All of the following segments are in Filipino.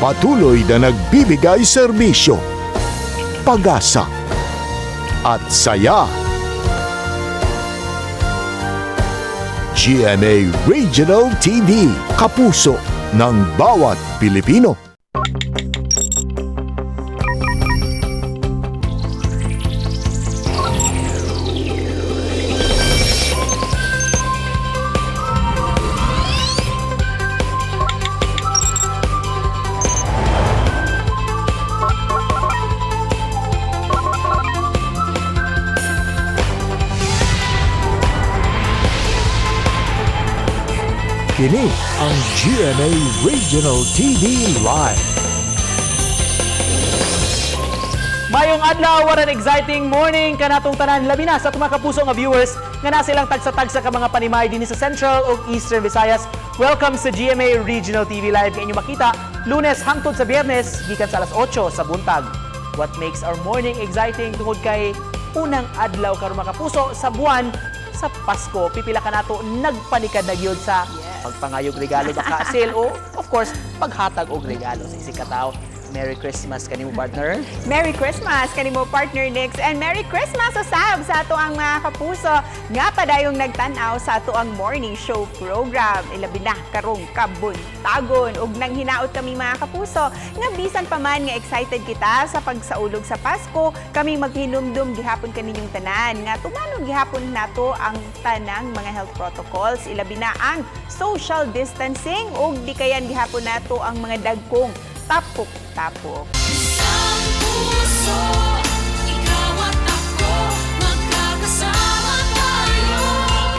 patuloy na nagbibigay serbisyo, pag-asa at saya. GMA Regional TV, kapuso ng bawat Pilipino. Kini ang GMA Regional TV Live. Mayong adlaw, what an exciting morning kanatong tanan, labi na sa mga kapuso nga viewers nga na silang tagsa-tagsa ka mga panimay din sa Central ug Eastern Visayas. Welcome sa GMA Regional TV Live nga inyo makita Lunes hangtod sa Biyernes gikan sa alas 8 sa buntag. What makes our morning exciting tungod kay unang adlaw karon mga kapuso sa buwan sa Pasko. Pipila ka nato nagpanikad na gyud sa pagpangayog regalo baka sale o of course paghatag og regalo sa isig katao. Merry Christmas kanimo partner. Merry Christmas kanimo partner Nix, and Merry Christmas usab sa ato ang mga kapuso nga padayong nagtan-aw sa ato ang morning show program. Ilabi na karong kabuntagon ug nang hinaot kami mga kapuso nga bisan pa man nga excited kita sa pagsaulog sa Pasko, kami maghinumdum gihapon kaninyong tanan nga tumanon gihapon nato ang tanang mga health protocols, ilabi na ang social distancing ug di kayan gihapon nato ang mga dagkong tapok-tapok. Isang puso, ikaw at ako, magkakasama tayo.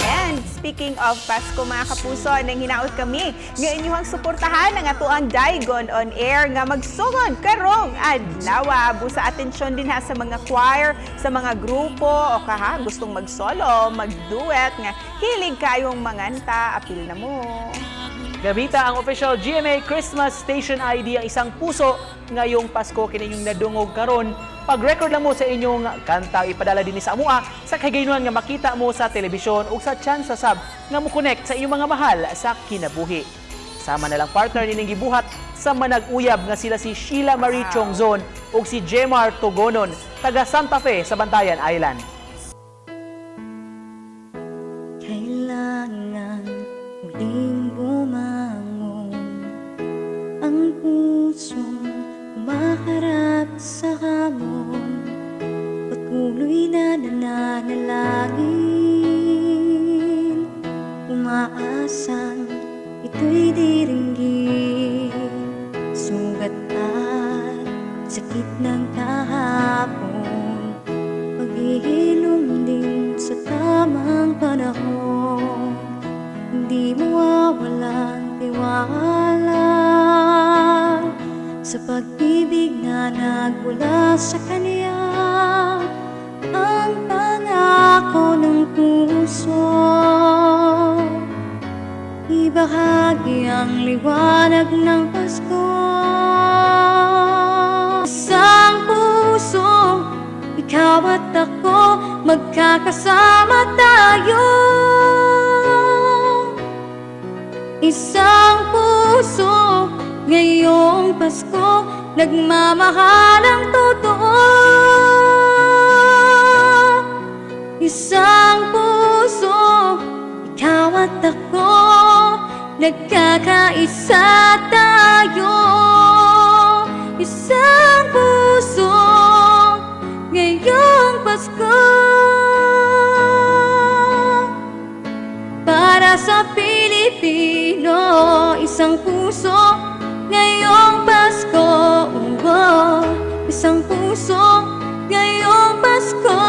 And speaking of Pasko mga kapuso, nang hinaot kami nga inyong suportahan ang ato ang Daigon on Air nga magsugod karong adlaw. Busa atensyon din ha sa mga choir, sa mga grupo o kaha gustong mag-solo, mag-duet nga hilig kayong manganta, apil na mo. Gamita ang official GMA Christmas Station ID ang isang puso ngayong Pasko kininyong nadungog karon. Pag-record lang mo sa inyong kanta ipadala din sa amua sa kagayunan nga makita mo sa telebisyon o sa chance sab nga mo connect sa inyong mga mahal sa kinabuhi. Sama na lang partner nining gibuhat sa manag-uyab nga sila si Sheila Marie Chongzon o si Jemar Togonon taga Santa Fe sa Bantayan Island. Kailangan muling bumangon ang pusong umaharap sa hamon, patuloy na nananalangin, umaasang ito'y diringgin. Sugat at sakit ng kahapon, paghihilom din sa tamang panahon. Hindi mawawalang tiwala sa pag-ibig na nagmula sa Kanya, ang pangako ng puso. Ibahagi ang liwanag ng Pasko. Isang puso, ikaw at ako, magkakasama tayo. Isang puso, ngayong Pasko, nagmamahalang totoo. Isang puso, ikaw at ako, nagkakaisa tayo. Isang puso, ngayong Pasko, para sa Pilipino, isang puso, ngayong Pasko. Isang puso, ngayong Pasko.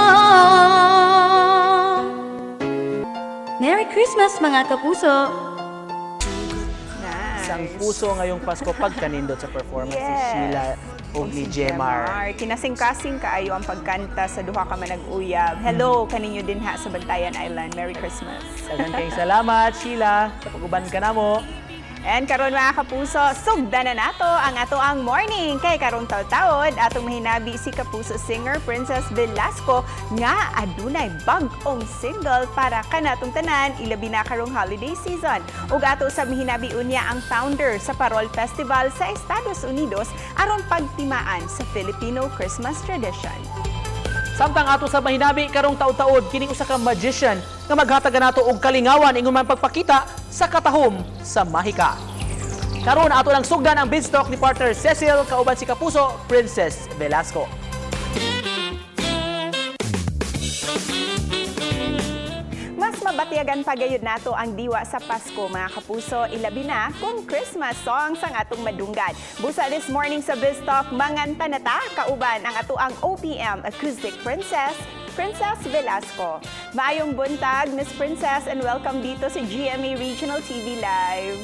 Merry Christmas mga kapuso! Isang puso ngayong Pasko pagkanindot sa performance ni Sheila o ni Jemar. Kinasing-kasing kaayo ang pagkanta sa duha ka manag-uyab. Hello kaninyo din ha sa Bantayan Island. Merry Christmas. Daghang kayong salamat, Sheila, sa pag-uban ka namo. And karon mga kapuso, sugdan na nato ang ato ang morning kay karong taw-taod atong mahinabi si kapuso singer Princess Velasco nga adunay bag-ong single para kanatong tanan ilabi na karong holiday season. Ug ato sa mahinabi unya ang founder sa Parol Festival sa Estados Unidos aron pagtimaan sa Filipino Christmas tradition. Samtang ato sa mahinabi karong taud-taod kini usa ka magician nga maghatag nato og kalingawan ingon man pagpakita sa katahom sa mahika. Karon ato lang sugdan ang beanstalk ni partner Cecil kauban si kapuso Princess Velasco. Mas mabatiagan pa gayud nato ang diwa sa Pasko mga kapuso, ilabi na kung Christmas songs ang atong madunggan. Busa this morning sa Biztalk, manganta na ta kauban ang ato ang OPM Acoustic Princess Velasco. Maayong buntag, Miss Princess, and welcome dito sa GMA Regional TV Live.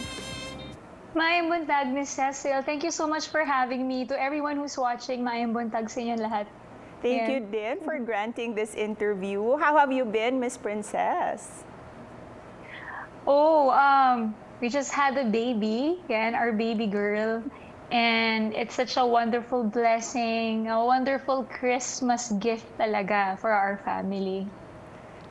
Maayong buntag, Miss Cecil. Thank you so much for having me. To everyone who's watching, maayong buntag sa inyo lahat. Thank Yeah. you din for granting this interview. How have you been, Miss Princess? Oh, we just had a baby, yan, our baby girl. And it's such a wonderful blessing, a wonderful Christmas gift talaga for our family.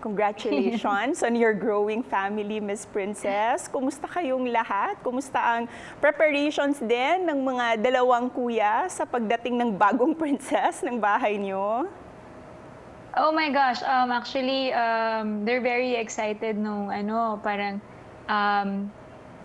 Congratulations on your growing family, Miss Princess. Kumusta kayong lahat? Kumusta ang preparations din ng mga dalawang kuya sa pagdating ng bagong princess ng bahay niyo? Oh my gosh, actually, they're very excited nung parang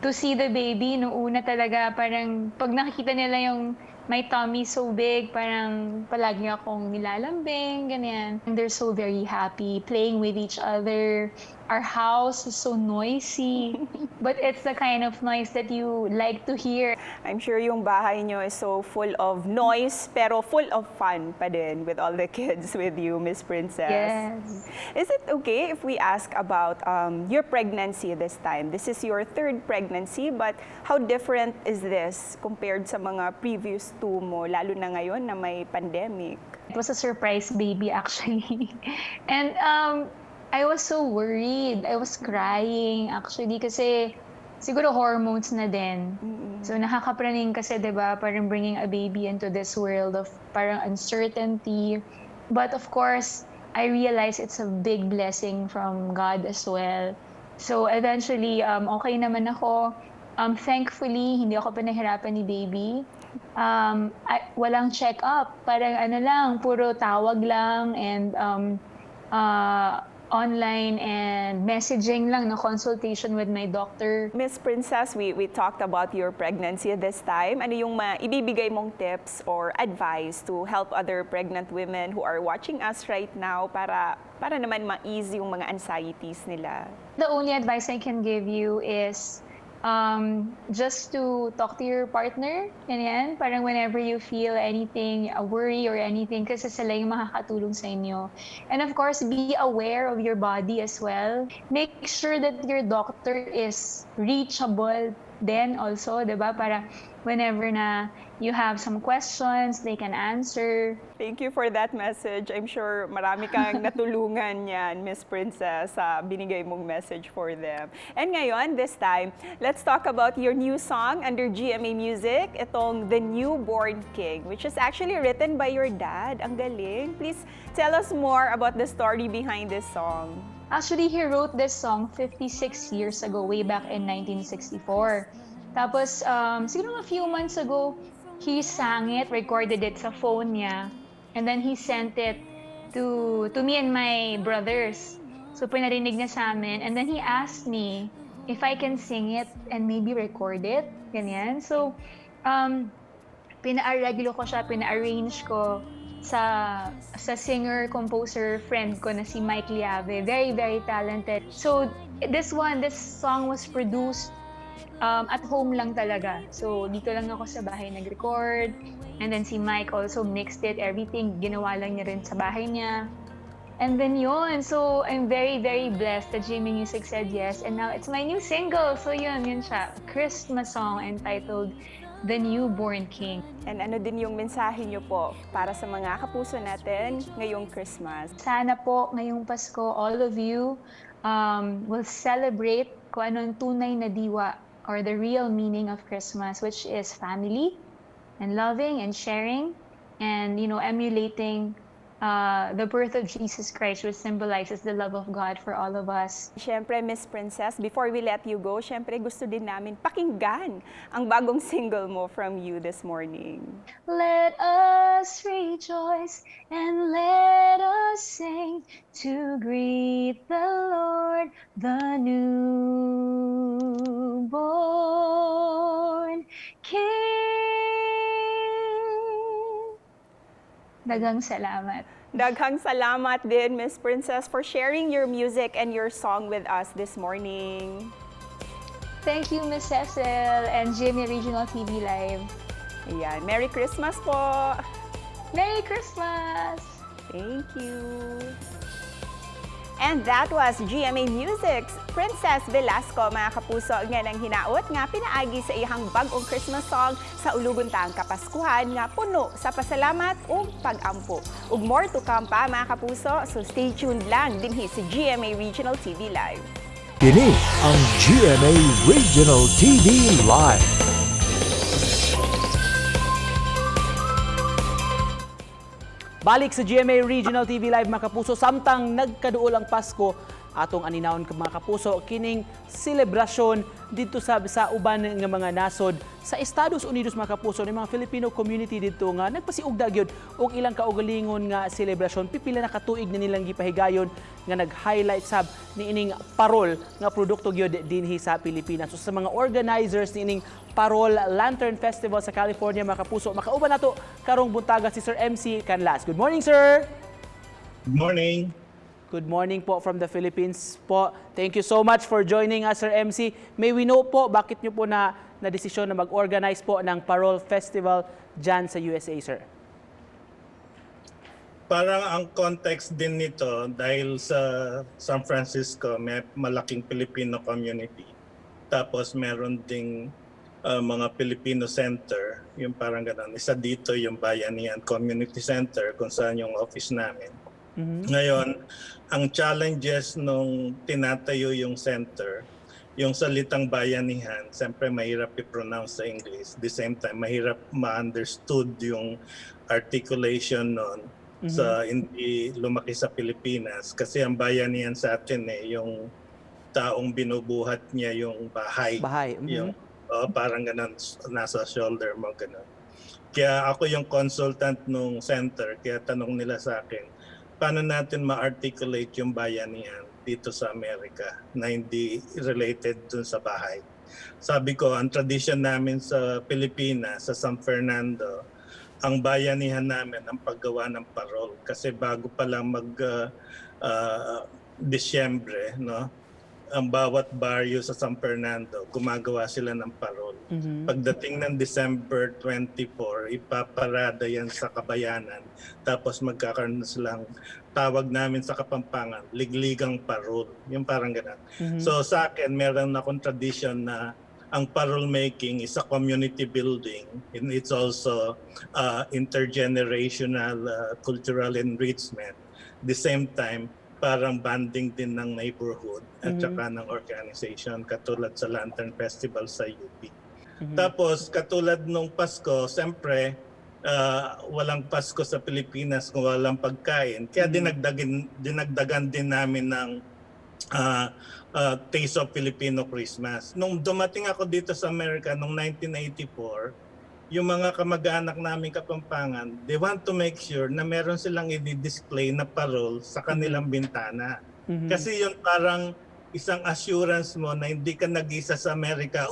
to see the baby. Nung una talaga, parang pag nakikita nila yung my tummy so big, parang palagi akong nilalambing, ganyan. And they're so very happy playing with each other. Our house is so noisy, but it's the kind of noise that you like to hear. I'm sure yung bahay niyo is so full of noise, pero full of fun pa din with all the kids with you, Miss Princess. Yes. Is it okay if we ask about your pregnancy this time? This is your third pregnancy, but how different is this compared sa mga previous two mo, lalo na ngayon na may pandemic? It was a surprise baby actually. And I was so worried. I was crying actually kasi siguro hormones na din. So nakakapraning kasi 'di ba, parang bringing a baby into this world of parang uncertainty. But of course, I realized it's a big blessing from God as well. So eventually okay naman ako. Thankfully, hindi ako pinahirapan ni baby. Walang check-up. Parang lang, puro tawag lang and online and messaging lang na consultation with my doctor. Miss Princess, we talked about your pregnancy this time. Ano yung ibibigay mong tips or advice to help other pregnant women who are watching us right now para naman ma-ease yung mga anxieties nila? The only advice I can give you is just to talk to your partner, ganyan. Parang whenever you feel anything, a worry or anything, kasi sila yung makakatulong sa inyo. And of course, be aware of your body as well. Make sure that your doctor is reachable then also, di ba? Para whenever na you have some questions, they can answer. Thank you for that message. I'm sure marami kang natulungan yan, Miss Princess, sa binigay mong message for them. And ngayon, this time, let's talk about your new song under GMA Music, itong The Newborn King, which is actually written by your dad. Ang galing. Please tell us more about the story behind this song. Actually, he wrote this song 56 years ago, way back in 1964. Tapos, siguro a few months ago, he sang it, recorded it sa phone niya, and then he sent it to me and my brothers. So, pinarinig niya sa amin, and then he asked me if I can sing it and maybe record it, ganyan. So, pina-arreglo ko siya, pina-arrange ko sa singer-composer friend ko na si Mike Liave. Very, very talented. So, this song was produced at home lang talaga. So, dito lang ako sa bahay nag-record. And then si Mike also mixed it, everything. Ginawa lang niya rin sa bahay niya. And then yun. So, I'm very, very blessed that GMA Music said yes. And now, it's my new single. So, yun siya. Christmas song entitled The Newborn King. And ano din yung mensahe niyo po para sa mga kapuso natin ngayong Christmas? Sana po ngayong Pasko, all of you will celebrate kung ano ang tunay na diwa or the real meaning of Christmas, which is family and loving and sharing and, emulating the birth of Jesus Christ, which symbolizes the love of God for all of us. Siyempre, Miss Princess, before we let you go, siyempre gusto din namin pakinggan ang bagong single mo from you this morning. Let us rejoice and let us sing to greet the Lord, the newborn King. Daghang salamat. Daghang salamat din, Miss Princess, for sharing your music and your song with us this morning. Thank you, Miss Cecil and GMA Regional TV Live. Ayan, Merry Christmas po! Merry Christmas! Thank you! And that was GMA Music's Princess Velasco, mga kapuso, nga nang hinaot nga pinaagi sa iyang bagong Christmas song sa ulugon-tang Kapaskuhan nga puno sa pasalamat ug pag-ampo. Ug more to come pa, mga kapuso, so stay tuned lang dinhi sa GMA Regional TV Live. Kini ang GMA Regional TV Live. Balik sa GMA Regional TV Live, mga kapuso, samtang nagkaduol ang Pasko, atong aninawon mga kapuso kining selebrasyon dito sa uban nga mga nasod sa Estados Unidos, mga kapuso, ni mga Filipino community dito nga nagpasiugda gyud og ilang kaugalingon nga selebrasyon. Pipila na katuig na nilang gipahigayon nga nag-highlight sab niining parol nga produkto gyud dinhi sa Pilipinas. So sa mga organizers niining Parol Lantern Festival sa California, mga kapuso, makauban nato karong buntaga si Sir MC Canlas. Good morning, sir. Good morning. Good morning po from the Philippines po. Thank you so much for joining us, Sir MC. May we know po, bakit nyo po na desisyon na mag-organize po ng Parol Festival dyan sa USA, sir? Parang ang context din nito dahil sa San Francisco may malaking Filipino community. Tapos meron ding mga Filipino Center, yung parang gano'n. Isa dito yung Bayanihan Community Center kung saan yung office namin. Ngayon, ang challenges nung tinatayo yung center, yung salitang bayanihan, siyempre mahirap i-pronounce sa English. The same time, mahirap ma-understood yung articulation nun sa hindi lumaki sa Pilipinas. Kasi ang bayanihan sa atin yung taong binubuhat niya yung bahay. Yung, parang ganun, nasa shoulder mo, ganun. Kaya ako yung consultant nung center, kaya tanong nila sa akin, paano natin ma-articulate yung bayanihan dito sa Amerika na hindi related dun sa bahay. Sabi ko, ang tradition namin sa Pilipinas, sa San Fernando, ang bayanihan namin ang paggawa ng parol. Kasi bago pa lang Disyembre, no? Ang bawat baryo sa San Fernando, gumagawa sila ng parol. Pagdating ng December 24, ipaparada yan sa Kabayanan. Tapos magkakaroon silang tawag namin sa Kapampangan, ligligang parol. Yung parang ganun. So sa akin, meron akong tradition na ang parol making is a community building. And it's also intergenerational cultural enrichment. The same time, parang banding din ng neighborhood at saka ng organization katulad sa Lantern Festival sa UP. Tapos katulad nung Pasko, siyempre walang Pasko sa Pilipinas kung walang pagkain. Kaya dinagdagan din namin ng Taste of Filipino Christmas. Nung dumating ako dito sa Amerika noong 1984, yung mga kamag-anak namin Kapampangan, they want to make sure na meron silang i-display na parol sa kanilang bintana. Kasi yun parang isang assurance mo na hindi ka nag-isa sa Amerika,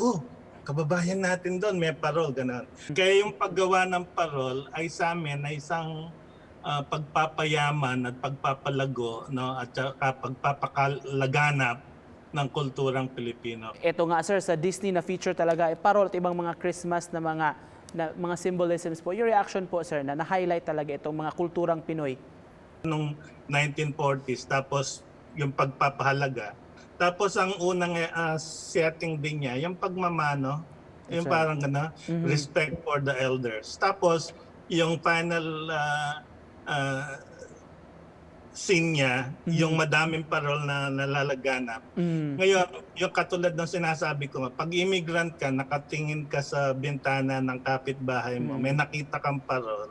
kababayan natin doon, may parol, gano'n. Kaya yung paggawa ng parol ay sa amin na isang pagpapayaman at pagpapalago, no, at saka pagpapakalaganap ng kulturang Pilipino. Ito nga, sir, sa Disney na feature talaga, parol at ibang mga Christmas na mga symbolisms po. Your reaction po, sir, na na-highlight talaga itong mga kulturang Pinoy? Nung 1940s, tapos yung pagpapahalaga. Tapos ang unang setting din niya, yung pagmamano, yung parang gana, respect for the elders. Tapos yung final scene niya, yung madaming parol na nalalaganap. Ngayon, yung katulad ng sinasabi ko, pag immigrant ka, nakatingin ka sa bintana ng kapitbahay mo, may nakita kang parol,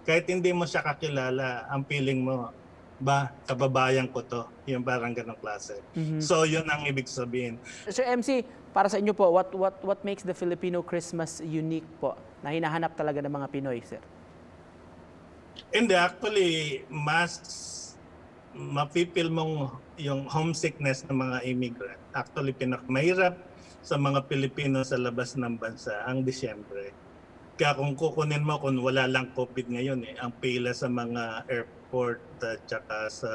kahit hindi mo siya kakilala, ang feeling mo, ba, kababayan ko to. Yung parang ganong klase. So, yun ang ibig sabihin. Sir MC, para sa inyo po, what makes the Filipino Christmas unique po na hinahanap talaga ng mga Pinoy, sir? Hindi, actually, mas mapipil mong yung homesickness ng mga immigrant. Actually, pinakamahirap sa mga Pilipino sa labas ng bansa ang Disyembre. Kaya kung kukunin mo, kung wala lang COVID ngayon, ang pila sa mga airport at saka sa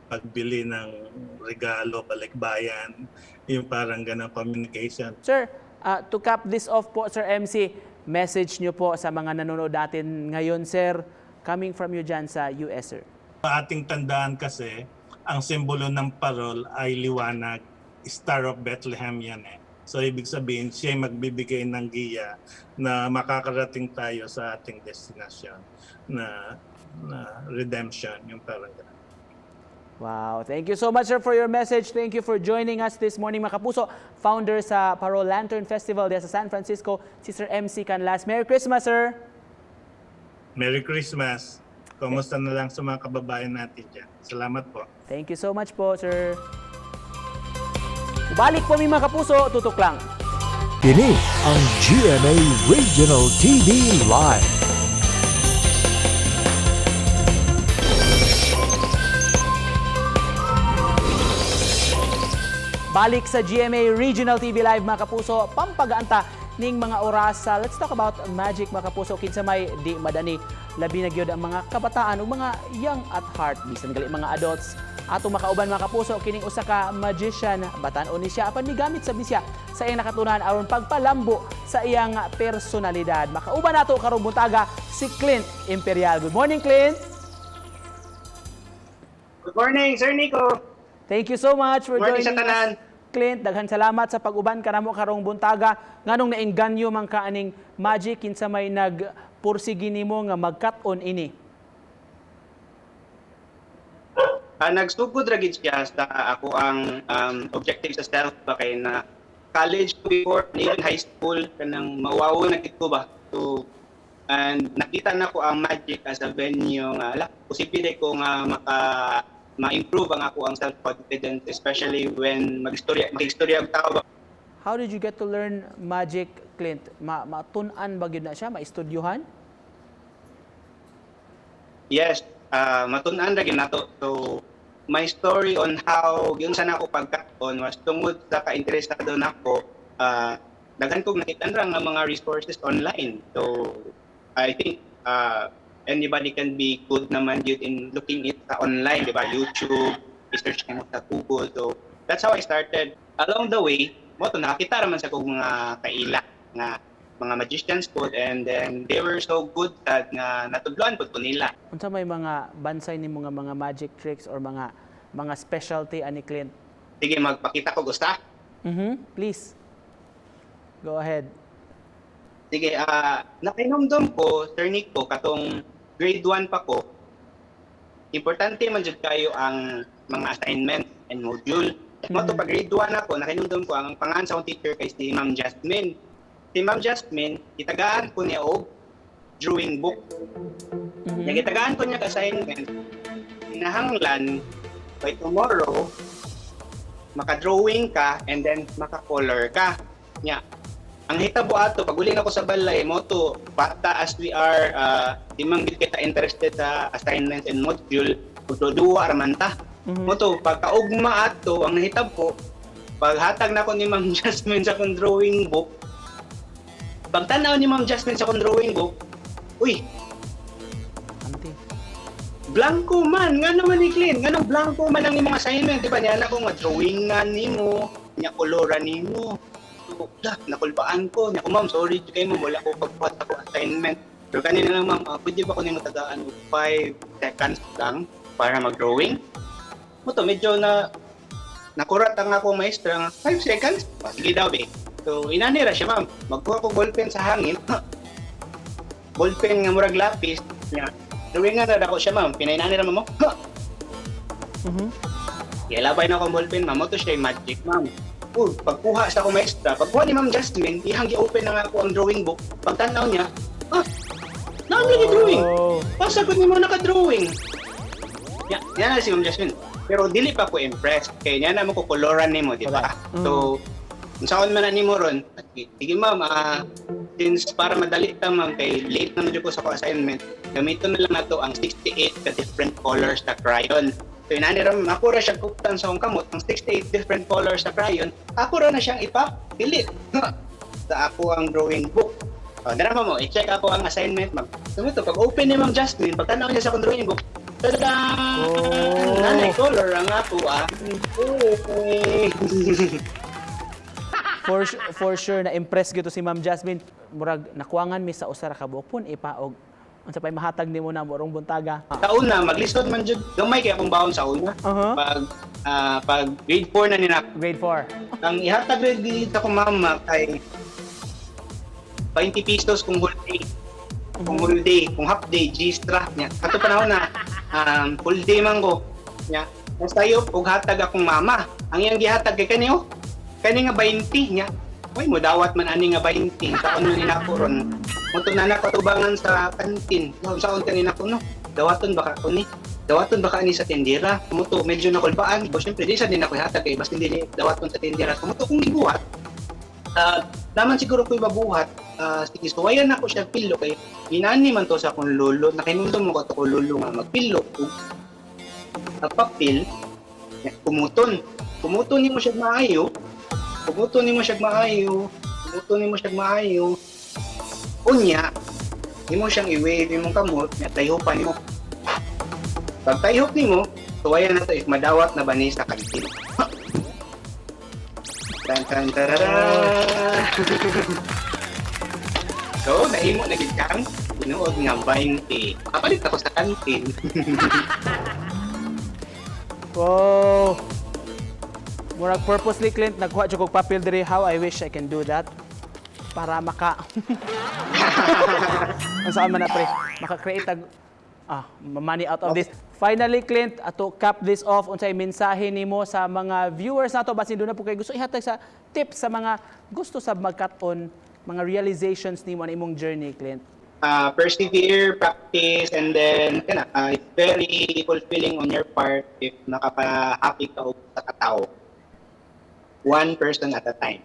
pagbili ng regalo, balikbayan, yung parang ganang communication. Sir, to cap this off po, Sir MC, message nyo po sa mga nanonood natin ngayon, sir, coming from you dyan sa US, sir. Ating tandaan kasi, ang simbolo ng parol ay liwanag. Star of Bethlehem yan eh. So ibig sabihin, siya magbibigay ng giya na makakarating tayo sa ating destination na redemption, yung parang ganun. Wow, thank you so much, sir, for your message. Thank you for joining us this morning, mga kapuso. Founder sa Parol Lantern Festival dito sa San Francisco, si Sir MC Canlas. Merry Christmas, sir! Merry Christmas! Kumusta na lang sa mga kababayan natin dyan. Salamat po. Thank you so much po, sir. Balik po mga kapuso, tutok lang. Kini ang GMA Regional TV Live. Balik sa GMA Regional TV Live, mga kapuso, pampagaanta ning mga oras sa let's talk about magic, mga kapuso. Kinsa may di madani labi na gyud ang mga kabataan ug mga young at heart, bisan gali mga adults. Atong makauban, mga kapuso, kining usa ka magician, batan-on ni siya apan migamit sa bisya sa iyang nakatunan aron pagpalambo sa iyang personalidad. Makauban nato karong buntaga si Clint Imperial. Good morning, Clint. Good morning, Sir Nico. Thank you so much for Morning joining sa tanan. us, Clint. Daghan salamat sa pag-uban kanamo karong buntaga. Nganong naengganyo man ka aning magic kinsa may nagpursigi nimo nga magkat-on ini? Nagsugod ra gid siya sa ako ang objective sa self ba kay na college ko before, even high school kanang mawawo na gid ko ba. So and nakita na ko ang magic as a venue nga posible ko nga ma-improve ang ako ang self-confidence, especially when mag-istorya ang tao. How did you get to learn magic, Clint? Matun-an ba gyud na siya? Maistudyuhan? Yes, matun-an ra gyud nato. So my story on how yun sana ako pagkat-on was tungod sa ka-interesado nako. Daghan kong nakita ra nga mga resources online. So I think anybody can be good naman yun in looking it sa online, di ba? YouTube, research mo sa Google. So, that's how I started. Along the way, nakakita naman sa kong mga kaila, nga mga magicians po, and then they were so good that natudloan po nila. Unsa may mga bansay nimo nga mga magic tricks or mga specialty ani, Clint? Sige, magpakita ko gusta. Please. Go ahead. Sige, nakinomdom ko, Sir Nico, katong grade 1 pa ko, importante man jud kayo ang mga assignment and module. Moto pag grade 1 ako, nakinomdom ko ang pangan sa akong teacher kay si Ma'am Jasmine. Si Ma'am Jasmine, itagaan ko niya og drawing book. Itagaan ko niya ka assignment. Hinahanglan by tomorrow, maka-drawing ka and then maka-color ka. Nya, ang hitabo ato, pag uling ako sa balay, moto, bata as we are, di man kita interested sa assignments and module, duwa raman ta. Moto, pagkaugma ato, ang nahitab ko, paghatag na ko ni Ma'am Jasmine sa akong drawing book, pagtanaw ni Ma'am Jasmine sa akong drawing book, uy, blanco man, nga naman ni Clint, nga nang blanco man ang imong assignment, di ba? Niyan ako nga drawing nga nimo, niya koloran nimo. Nakulbaan ko. Niya ko, ma'am, sorry kayo mo, wala ko pagpuhat ako assignment. Pero kanina lang, ma'am, pwede ba ko nang matagaan 5 seconds lang para mag-drawing? Moto, medyo nakurat ang ako maestra nga, 5 seconds? Sige daw, eh. So, inanira siya, ma'am. Magkuha ko ballpen sa hangin. Ballpen nga murag lapis. Niya, drawing nga na ako siya, ma'am. Pinainanira mo mo. Ilabay na akong ballpen, ma'am. Ito siya yung magic, ma'am. Pagkuha sa akong maestra, pagkuha ni Ma'am Jasmine, ihang i-open na nga ako ang drawing book. Pagtanaw niya, lagi drawing. Pasagod ni mo naka-drawing. Yan na si Ma'am Jasmine. Pero dili pa ko impressed. Kaya yan na mo kukoloran ni mo, di ba? So, kung saan man na ni mo ron, sige ma'am, since para madali ta ma'am, kay late na medyo ko sa assignment, gamitin na lang nato ang 68 ka different colors na crayon. So inaniram, ako ra siyang kuptan sa akong kamot, ang 68 different colors na crayon, ako ra na siyang ipapilit sa ako ang drawing book. Darama mo, i-check ako ang assignment, pag open ni Ma'am Jasmine, pag tanaw niya sa akong drawing book, tada! Nanay color ang ako For sure na impress gyud si Ma'am Jasmine. Murag nakuangan mi sa usa ra ka buok pun ipaog. Unsa pay mahatag nimo na morong buntaga? Sa una, maglisod man jud gamay kay akong baon sa una. Pag grade 4 na nina. Grade 4. Ang ihatag grade sa akong mama kay 20 pesos kung whole day. Kung whole day, kung half day, G-Stra niya. Kato panahon na full day man ko. Niya. Basta yo og hatag akong mama. Ang iyang gihatag kay kaniyo. Kani nga 20 niya. Uy, mo dawat man ani nga 20 sa ano ni nako ron. Muto na nakatubangan sa kantin. Sa unta ni nako no. Dawaton baka ko ni. Dawaton baka ani sa tindera. Muto medyo nakulbaan. Bo syempre di sa din ako hatag kay basta hindi dawaton sa tindera. Muto kung gibuhat. Naman siguro ko'y mabuhat. Sige, suwayan ako siya pilo kay inani man to sa akong lolo. Nakinundom mo ko to ko lolo nga magpilo. Nagpapil. Kumuton. Kumuton ni mo siya maayo. Kumuton ni mo siya maayo. Unya, di mo siyang i-wave imong kamot, tayhopan mo. Pag tayhop ni mo, tuwayan na to if madawat na ba ni sa kantin. Tan. So, nahimo na gitang, tinuod nga 20. Makapalit ako sa kantin. Wow. Murag purposely Clint nagkuha jud kog papel diri. How I wish I can do that para saan man na pre maka-create money out of this. Finally Clint, ato cap this off, unsay mensahe nimo sa mga viewers nato basin do na po kay gusto ihatag sa tips sa mga gusto sa magkat-on, mga realizations nimo na imong journey Clint? Persevere, practice, and then it's very fulfilling on your part if nakapa-happy ka sa katao. One person at a time.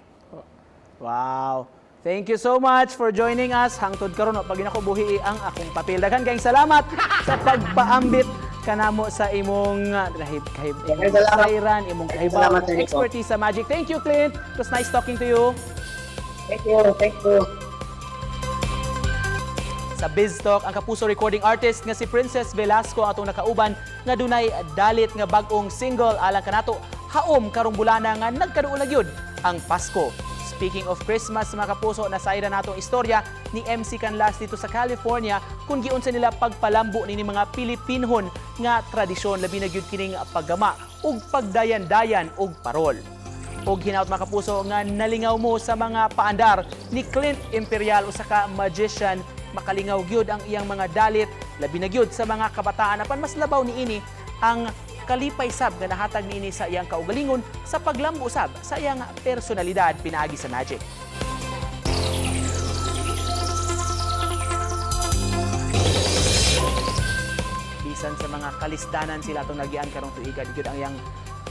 Wow. Thank you so much for joining us. Hangtod karon pag ginako ang akong papel. Daghan kayong salamat sa pagpaambit kanamo sa imong sayran, imong kahibawang expertise sa magic. Thank you Clint. It was nice talking to you. Thank you. Sa BizTalk, ang kapuso recording artist nga si Princess Velasco atong nakauban nga dunay dalit nga bag-ong single alang kanato haom karong bulana nga nagkaduol na gyud ang Pasko. Speaking of Christmas, mga kapuso, nasayra natong istorya ni MC Canlas dito sa California kung giunsa nila pagpalambo nini mga Pilipinhon nga tradisyon labi na gyud kining paggama ug pagdayan-dayan ug parol. Og hinaut mga kapuso nga nalingaw mo sa mga paandar ni Clint Imperial usa ka magician, makalingaw gyud ang iyang mga dalit labi na gyud sa mga kabataan apan mas labaw niini ang kalipay sab nga nahatag niini sa iyang kaugalingon sa paglambo sab sa iyang personalidad pinaagi sa magic. Bisan sa mga kalisdanan sila atong nagian karong tuiga gyud ang iyang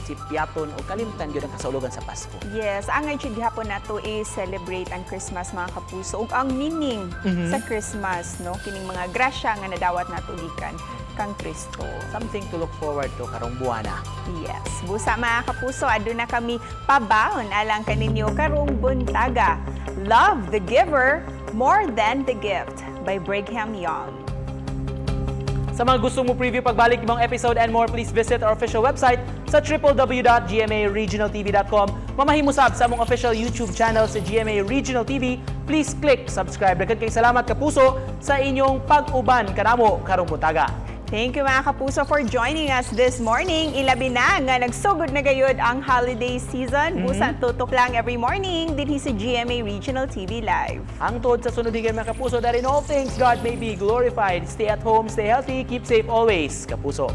sipyaton o kalimtan gyud ang kasaulogan sa Pasko. Yes, ang nga gihapon nato is celebrate ang Christmas mga kapuso ug ang meaning sa Christmas no kining mga grasya nga nadawat nato gikan kang Kristo. Something to look forward to karong buwana. Yes, busa mga kapuso, aduna kami pabaon alang kaninyo karong buntaga. Love the Giver More Than the Gift by Brigham Young. Sa mga gusto mo preview pagbalik ibang episode and more, please visit our official website sa www.gmaregionaltv.com. Mamahimusab sa among official YouTube channel sa GMA Regional TV. Please click subscribe. Daghang kayong salamat kapuso sa inyong pag-uban kanamo karong buntaga. Thank you mga kapuso for joining us this morning. Ilabi na nga nagsugod na gayud ang holiday season. Busa tutok lang every morning dinhi sa GMA Regional TV Live. Hangtod sa sunod higay mga kapuso, that in all things God may be glorified. Stay at home, stay healthy, keep safe always, kapuso.